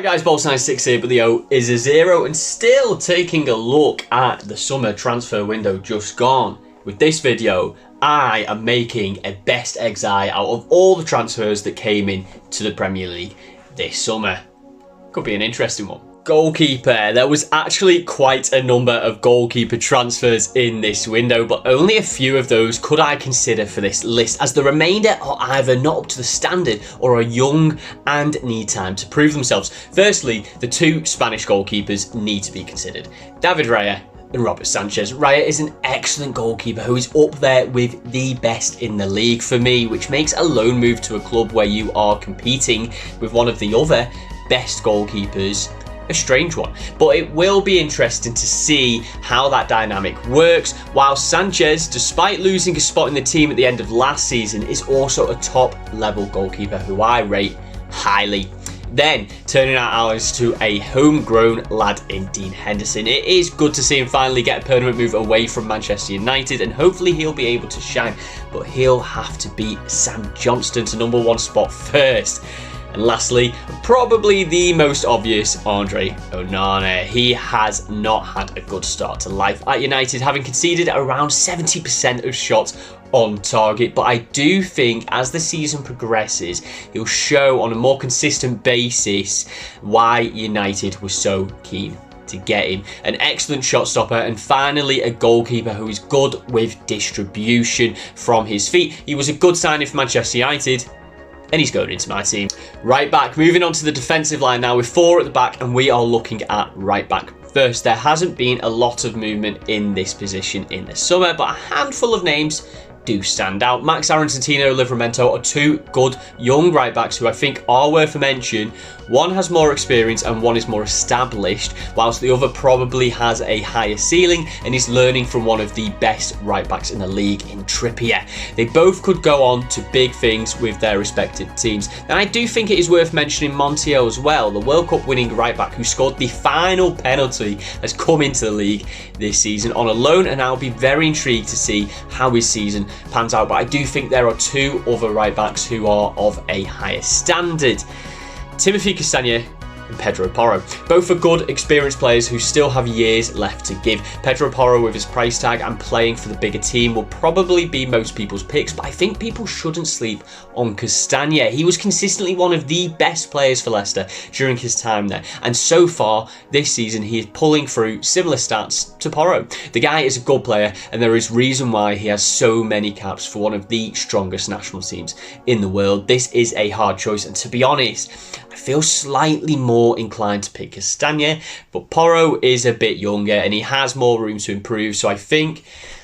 guys, Bolts96 here, but the O is a 0, and still taking a look at the summer transfer window just gone. With this video, I am making a best XI out of all the transfers that came in to the Premier League this summer. Could be an interesting one. Goalkeeper. There was actually quite a number of goalkeeper transfers in this window, but only a few of those could I consider for this list, as the remainder are either not up to the standard or are young and need time to prove themselves. Firstly, the two Spanish goalkeepers need to be considered: David Raya and Robert Sanchez. Raya is an excellent goalkeeper who is up there with the best in the league for me, which makes a loan move to a club where you are competing with one of the other best goalkeepers a strange one, but it will be interesting to see how that dynamic works, while Sanchez, despite losing a spot in the team at the end of last season, is also a top level goalkeeper who I rate highly. Then turning our eyes to a homegrown lad in Dean Henderson. It is good to see him finally get a permanent move away from Manchester United, and hopefully he'll be able to shine, but he'll have to beat Sam Johnston to #1 spot first. And lastly, probably the most obvious, Andre Onana. He has not had a good start to life at United, having conceded around 70% of shots on target, but I do think as the season progresses, he'll show on a more consistent basis why United was so keen to get him. An excellent shot stopper, and finally a goalkeeper who is good with distribution from his feet. He was a good signing for Manchester United, and he's going into my team. Right back, moving on to the defensive line now with 4 at the back, and we are looking at right back first. There hasn't been a lot of movement in this position in the summer, but a handful of names do stand out. Max Aarons and Tino Livramento are two good young right backs who I think are worth a mention. One has more experience and one is more established, whilst the other probably has a higher ceiling and is learning from one of the best right backs in the league in Trippier. They both could go on to big things with their respective teams. Now I do think it is worth mentioning Montiel as well. The World Cup winning right back who scored the final penalty has come into the league this season on a loan, and I'll be very intrigued to see how his season pans out. But I do think there are two other right backs who are of a higher standard: Timothy Castagne and Pedro Porro. Both are good, experienced players who still have years left to give. Pedro Porro, with his price tag and playing for the bigger team, will probably be most people's picks, but I think people shouldn't sleep on Castagne. He was consistently one of the best players for Leicester during his time there, and so far this season he is pulling through similar stats to Porro. The guy is a good player, and there is reason why he has so many caps for one of the strongest national teams in the world. This is a hard choice, and to be honest, I feel slightly more inclined to pick Castagne, but Porro is a bit younger and he has more room to improve, so I think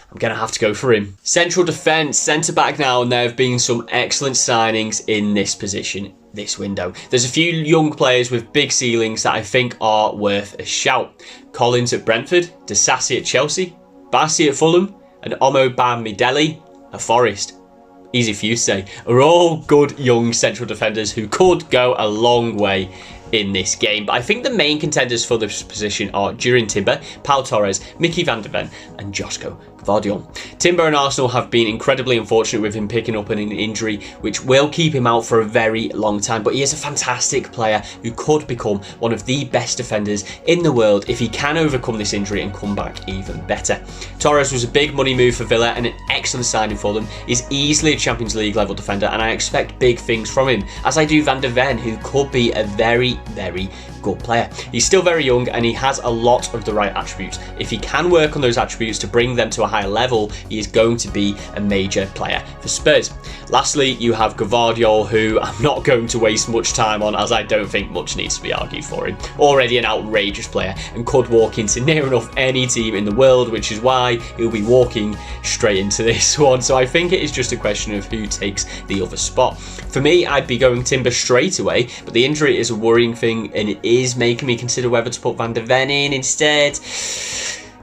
I'm going to have to go for him. Central defence, centre back now, and there have been some excellent signings in this position this window. There's a few young players with big ceilings that I think are worth a shout. Collins at Brentford, Disasi at Chelsea, Bassi at Fulham, and Omo Bamidele at Forest. Easy for you to say, are all good young central defenders who could go a long way in this game. But I think the main contenders for this position are Jurrien Timber, Pau Torres, Mickey van der Ven and Joško Gvardiol. Timber and Arsenal have been incredibly unfortunate with him picking up an injury which will keep him out for a very long time, but he is a fantastic player who could become one of the best defenders in the world if he can overcome this injury and come back even better. Torres was a big money move for Villa and an excellent signing for them. He's easily a Champions League level defender, and I expect big things from him, as I do Van der Ven, who could be a very good player. He's still very young and he has a lot of the right attributes. If he can work on those attributes to bring them to a higher level, he is going to be a major player for Spurs. Lastly, you have Gvardiol, who I'm not going to waste much time on, as I don't think much needs to be argued for him. Already an outrageous player and could walk into near enough any team in the world, which is why he'll be walking straight into this one. So I think it is just a question of who takes the other spot. For me, I'd be going Timber straight away, but the injury is a worrying thing and it is making me consider whether to put Van der Ven in instead.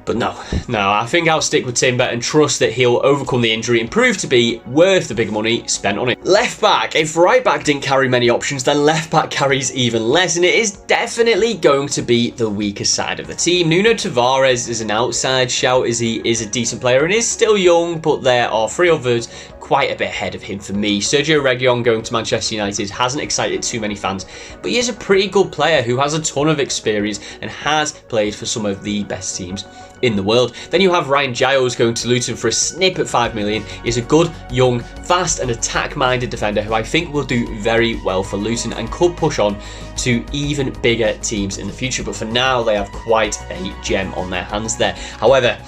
But no, I think I'll stick with Timber and trust that he'll overcome the injury and prove to be worth the big money spent on it. Left back. If right back didn't carry many options, then left back carries even less, and it is definitely going to be the weaker side of the team. Nuno Tavares is an outside shout, as he is a decent player and is still young, but there are 3 others quite a bit ahead of him for me. Sergio Reguilon going to Manchester United hasn't excited too many fans, but he is a pretty good player who has a ton of experience and has played for some of the best teams in the world. Then you have Ryan Giles going to Luton for a snip at 5 million. He's a good, young, fast and attack-minded defender who I think will do very well for Luton and could push on to even bigger teams in the future. But for now, they have quite a gem on their hands there. However,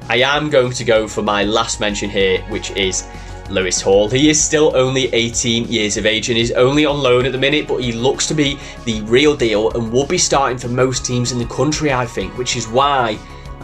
I am going to go for my last mention here, which is Lewis Hall. He is still only 18 years of age and is only on loan at the minute, but he looks to be the real deal and will be starting for most teams in the country, I think, which is why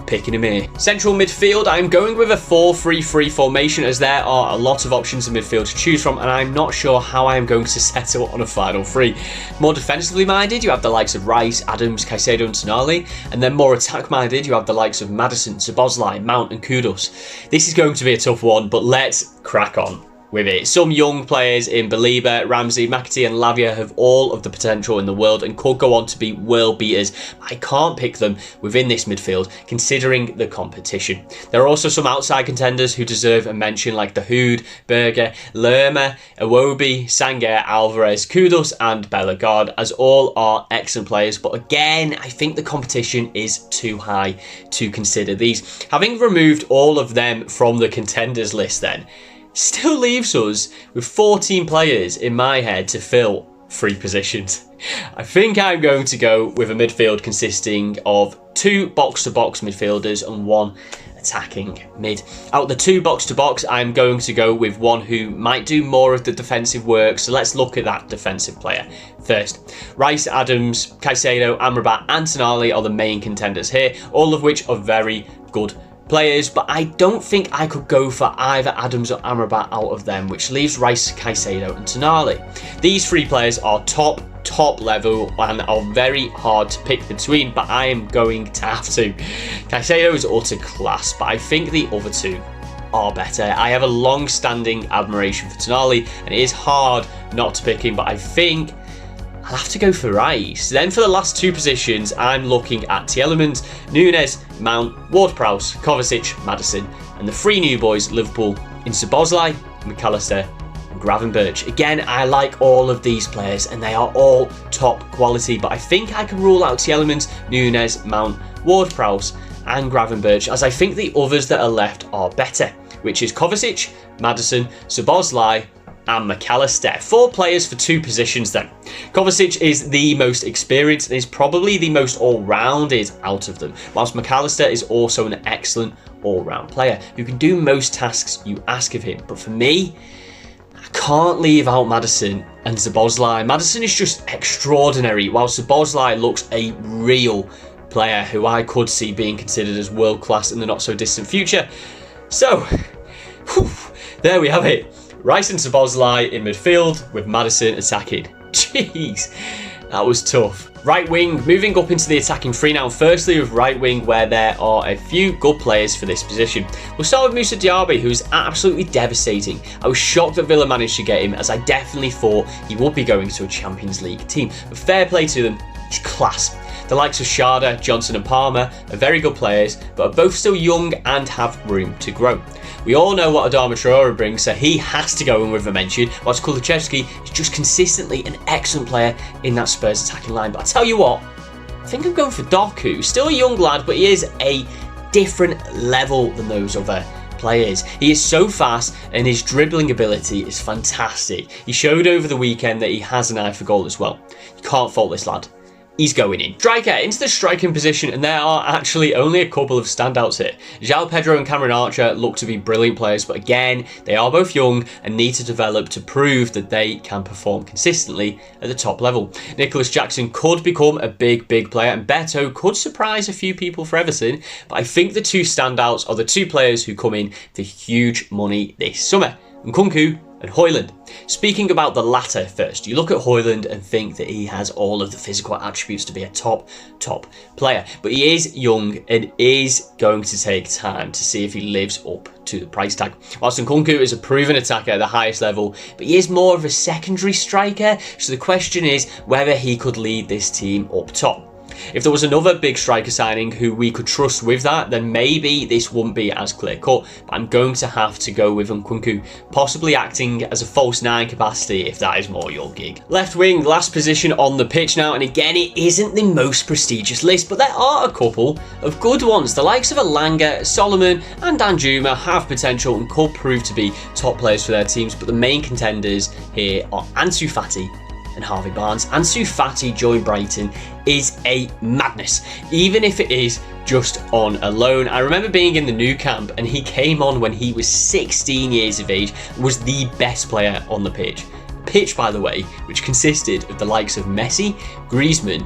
picking him here. Central midfield, I'm going with a 4-3-3 formation as there are a lot of options in midfield to choose from and I'm not sure how I am going to settle on a final three. More defensively minded, you have the likes of Rice, Adams, Caicedo and Tonali, and then more attack minded, you have the likes of Maddison, Szoboszlai, Mount and Kudus. This is going to be a tough one, but let's crack on with it. Some young players in Belieber, Ramsey, McAtee and Lavia have all of the potential in the world and could go on to be world beaters. I can't pick them within this midfield considering the competition. There are also some outside contenders who deserve a mention like Dahoud, Berger, Lerma, Iwobi, Sanger, Alvarez, Kudus and Bellegarde, as all are excellent players, but again I think the competition is too high to consider these. Having removed all of them from the contenders list then, still leaves us with 14 players in my head to fill 3 positions. I think I'm going to go with a midfield consisting of 2 box-to-box midfielders and 1 attacking mid. Out the 2 box-to-box, I'm going to go with one who might do more of the defensive work, so let's look at that defensive player first. Rice, Adams, Caicedo, Amrabat and Tonali are the main contenders here, all of which are very good players, but I don't think I could go for either Adams or Amrabat out of them, which leaves Rice, Caicedo and Tonali. These 3 players are top level and are very hard to pick between, but I am going to have to. Caicedo is utter class, but I think the other 2 are better. I have a long-standing admiration for Tonali and it is hard not to pick him, but I think I'll have to go for Rice. Then for the last 2 positions, I'm looking at Tielemans, Nunes, Mount, Ward-Prowse, Kovacic, Maddison, and the 3 new boys, Liverpool, in Szoboszlai, McAllister, and Gravenberch. Again, I like all of these players, and they are all top quality, but I think I can rule out Tielemans, Nunes, Mount, Ward-Prowse, and Gravenberch, as I think the others that are left are better, which is Kovacic, Maddison, Szoboszlai, and McAllister. 4 players for 2 positions then. Kovacic is the most experienced and is probably the most all-rounded out of them, whilst McAllister is also an excellent all-round player who can do most tasks you ask of him. But for me, I can't leave out Maddison and Szoboszlai. Maddison is just extraordinary, while Szoboszlai looks a real player who I could see being considered as world-class in the not-so-distant future. So, there we have it. Rice and Szoboszlai in midfield with Maddison attacking. Jeez, that was tough. Right wing, moving up into the attacking 3 now. Firstly with right wing, where there are a few good players for this position. We'll start with Moussa Diaby, who's absolutely devastating. I was shocked that Villa managed to get him, as I definitely thought he would be going to a Champions League team. But fair play to them, he's class. The likes of Schade, Johnson and Palmer are very good players, but are both still young and have room to grow. We all know what Adama Traore brings, so he has to go in with a mention, whilst Kulusevski is just consistently an excellent player in that Spurs attacking line. But I tell you what, I think I'm going for Doku. Still a young lad, but he is a different level than those other players. He is so fast and his dribbling ability is fantastic. He showed over the weekend that he has an eye for goal as well. You can't fault this lad. He's going in. Striker, into the striking position, and there are actually only a couple of standouts here. João Pedro and Cameron Archer look to be brilliant players, but again, they are both young and need to develop to prove that they can perform consistently at the top level. Nicholas Jackson could become a big player, and Beto could surprise a few people for Everton, but I think the 2 standouts are the 2 players who come in for huge money this summer, Nkunku and Højlund. Speaking about the latter first, you look at Højlund and think that he has all of the physical attributes to be a top player, but he is young and is going to take time to see if he lives up to the price tag. Whilst Nkunku is a proven attacker at the highest level, but he is more of a secondary striker, so the question is whether he could lead this team up top. If there was another big striker signing who we could trust with that, then maybe this wouldn't be as clear cut. But I'm going to have to go with Nkunku, possibly acting as a false 9 capacity if that is more your gig. Left wing, last position on the pitch now, and again it isn't the most prestigious list, but there are a couple of good ones. The likes of Elanga, Solomon and Danjuma have potential and could prove to be top players for their teams, but the main contenders here are Ansu Fati and Harvey Barnes. Ansu Fati joined Brighton is a madness, even if it is just on a loan. I remember being in the new camp and he came on when he was 16 years of age, was the best player on the pitch. Pitch, by the way, which consisted of the likes of Messi, Griezmann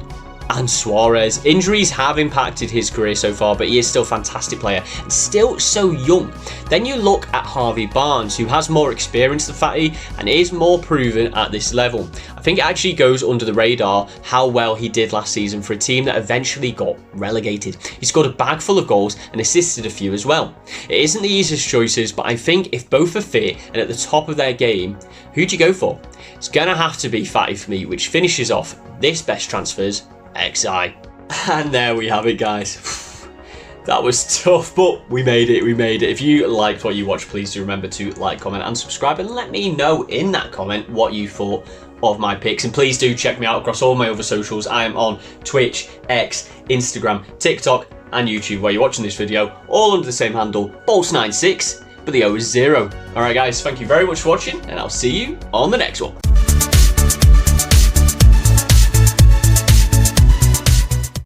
and Suarez. Injuries have impacted his career so far, but he is still a fantastic player and still so young. Then you look at Harvey Barnes, who has more experience than Fati and is more proven at this level. I think it actually goes under the radar how well he did last season for a team that eventually got relegated. He scored a bag full of goals and assisted a few as well. It isn't the easiest choices, but I think if both are fit and at the top of their game, who'd you go for? It's gonna have to be Fati for me, which finishes off this best transfers XI. And there we have it, guys. That was tough, but we made it. If you liked what you watched, please do remember to like, comment and subscribe, and let me know in that comment what you thought of my picks. And please do check me out across all my other socials. I am on Twitch, X, Instagram, TikTok and YouTube, where you're watching this video, all under the same handle, Bolts96, but the O is 0. Alright guys, thank you very much for watching, and I'll see you on the next one.